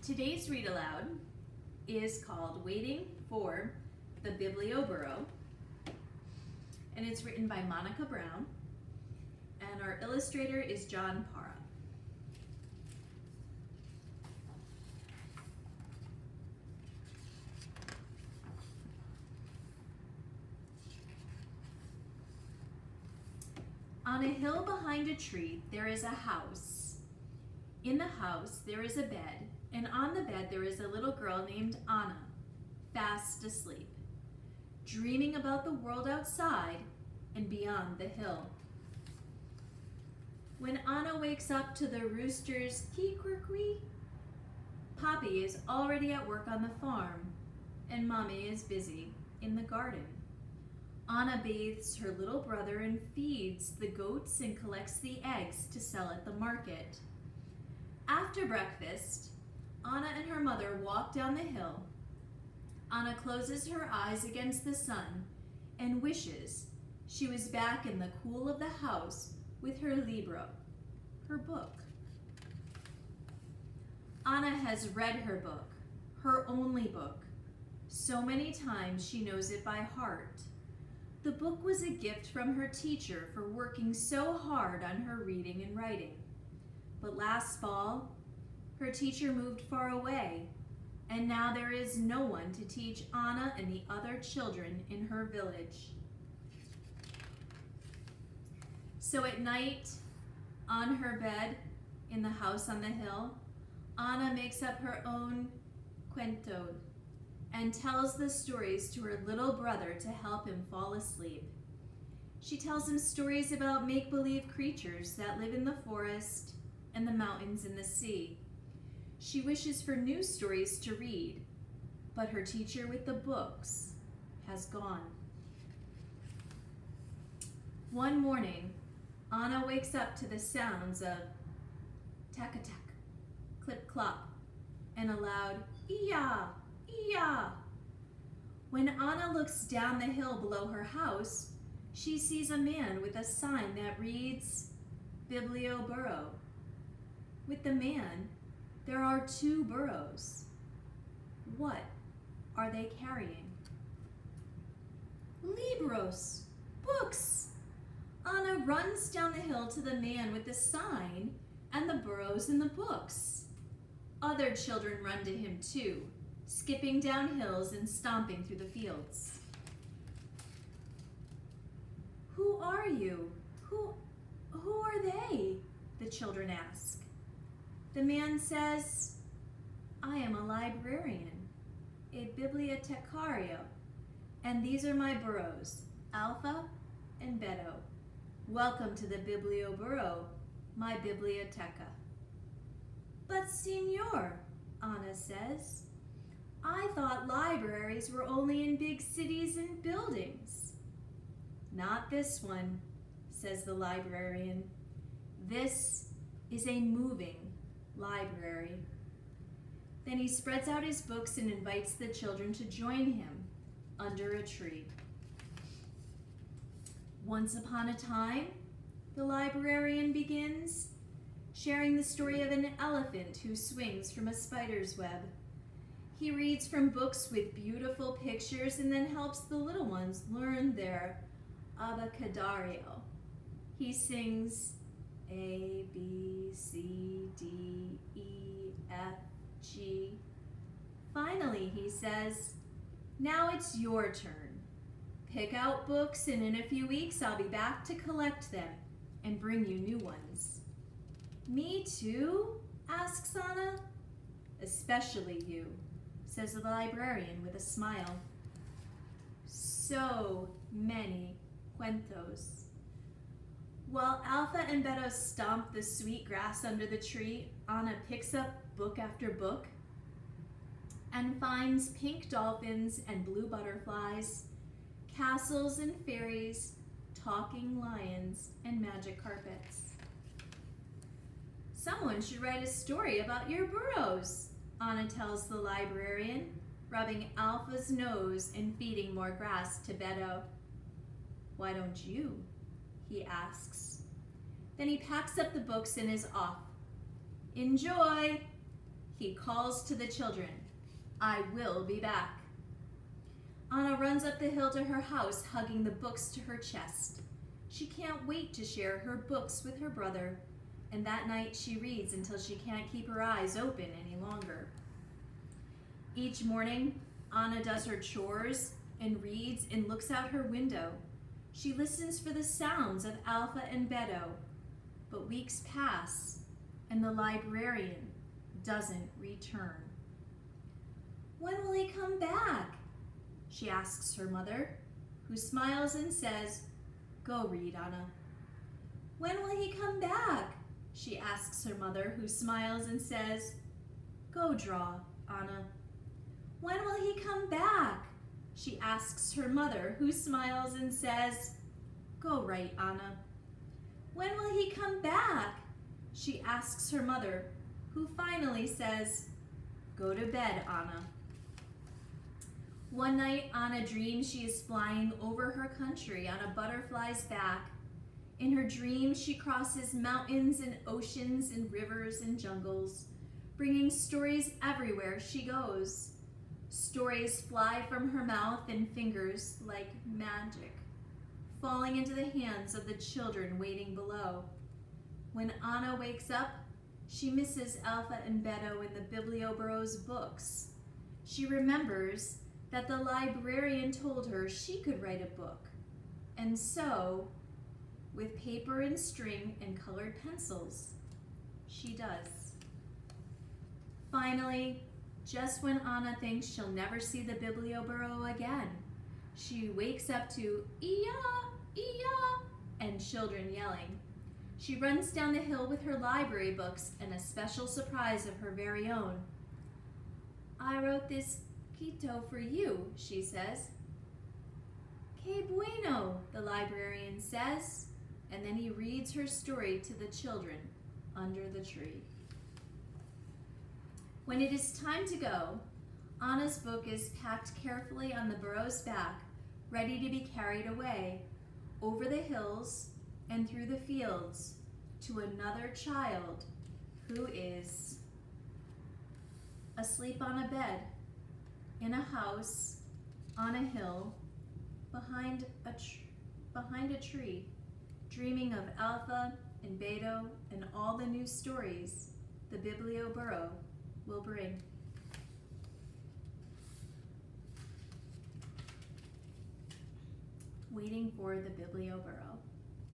Today's read aloud is called Waiting for the Biblioburro, and it's written by Monica Brown, and our illustrator is John Para. On a hill behind a tree, there is a house. In the house, there is a bed, and on the bed there is a little girl named Anna, fast asleep, dreaming about the world outside and beyond the hill. When Anna wakes up to the rooster's kee-quirk-wee, Poppy is already at work on the farm, and Mommy is busy in the garden. Anna bathes her little brother and feeds the goats and collects the eggs to sell at the market. After breakfast, Anna and her mother walk down the hill. Anna closes her eyes against the sun and wishes she was back in the cool of the house with her libro, her book. Anna has read her book, her only book, so many times she knows it by heart. The book was a gift from her teacher for working so hard on her reading and writing. But last fall, her teacher moved far away, and now there is no one to teach Anna and the other children in her village. So at night, on her bed in the house on the hill, Anna makes up her own cuento and tells the stories to her little brother to help him fall asleep. She tells him stories about make-believe creatures that live in the forest and the mountains and the sea. She wishes for new stories to read, but her teacher with the books has gone. One morning, Anna wakes up to the sounds of tack-a-tack, clip-clop, and a loud ee-yah, ee-yah. When Anna looks down the hill below her house, she sees a man with a sign that reads Biblioburro. With the man, there are 2 burros. What are they carrying? Libros, books. Anna runs down the hill to the man with the sign and the burros and the books. Other children run to him too, skipping down hills and stomping through the fields. Who are you? Who are they? The children ask. The man says, I am a librarian, a bibliotecario, and these are my burros, Alpha and Beto. Welcome to the Biblioburro, my biblioteca. But Signor, Anna says, I thought libraries were only in big cities and buildings. Not this one, says the librarian. This is a moving library. Then he spreads out his books and invites the children to join him under a tree. Once upon a time, the librarian begins, sharing the story of an elephant who swings from a spider's web. He reads from books with beautiful pictures and then helps the little ones learn their abecedario. He sings A, B, C, D, E, F, G. Finally, he says, now it's your turn. Pick out books, and in a few weeks I'll be back to collect them and bring you new ones. Me too? Asks Anna. Especially you, says the librarian with a smile. So many cuentos. While Alpha and Beto stomp the sweet grass under the tree, Anna picks up book after book and finds pink dolphins and blue butterflies, castles and fairies, talking lions, and magic carpets. Someone should write a story about your burros, Anna tells the librarian, rubbing Alpha's nose and feeding more grass to Beto. Why don't you? He asks. Then he packs up the books and is off. Enjoy! He calls to the children, "I will be back." Anna runs up the hill to her house, hugging the books to her chest. She can't wait to share her books with her brother, and that night she reads until she can't keep her eyes open any longer. Each morning, Anna does her chores and reads and looks out her window. She listens for the sounds of Alpha and Beto, but weeks pass and the librarian doesn't return. "When will he come back?" she asks her mother, who smiles and says, "Go read, Anna." "When will he come back?" she asks her mother, who smiles and says, "Go draw, Anna." "When will he come back?" she asks her mother, who smiles and says, "Go write, Anna." "When will he come back?" she asks her mother, who finally says, "Go to bed, Anna." One night, Anna dreams she is flying over her country on a butterfly's back. In her dream, she crosses mountains and oceans and rivers and jungles, bringing stories everywhere she goes. Stories fly from her mouth and fingers like magic, falling into the hands of the children waiting below. When Anna wakes up, she misses Alpha and Beto in the Biblioburro's books. She remembers that the librarian told her she could write a book, and so, with paper and string and colored pencils, she does. Finally, just when Anna thinks she'll never see the Biblioburro again, she wakes up to "Ee-yaw, ee-yaw," and children yelling. She runs down the hill with her library books and a special surprise of her very own. "I wrote this Quito for you," she says. "Que bueno," the librarian says, and then he reads her story to the children under the tree. When it is time to go, Anna's book is packed carefully on the burro's back, ready to be carried away, over the hills and through the fields, to another child who is asleep on a bed, in a house, on a hill, behind a tree, dreaming of Alpha and Beto and all the new stories the Biblioburro will bring. Waiting for the Biblioburro.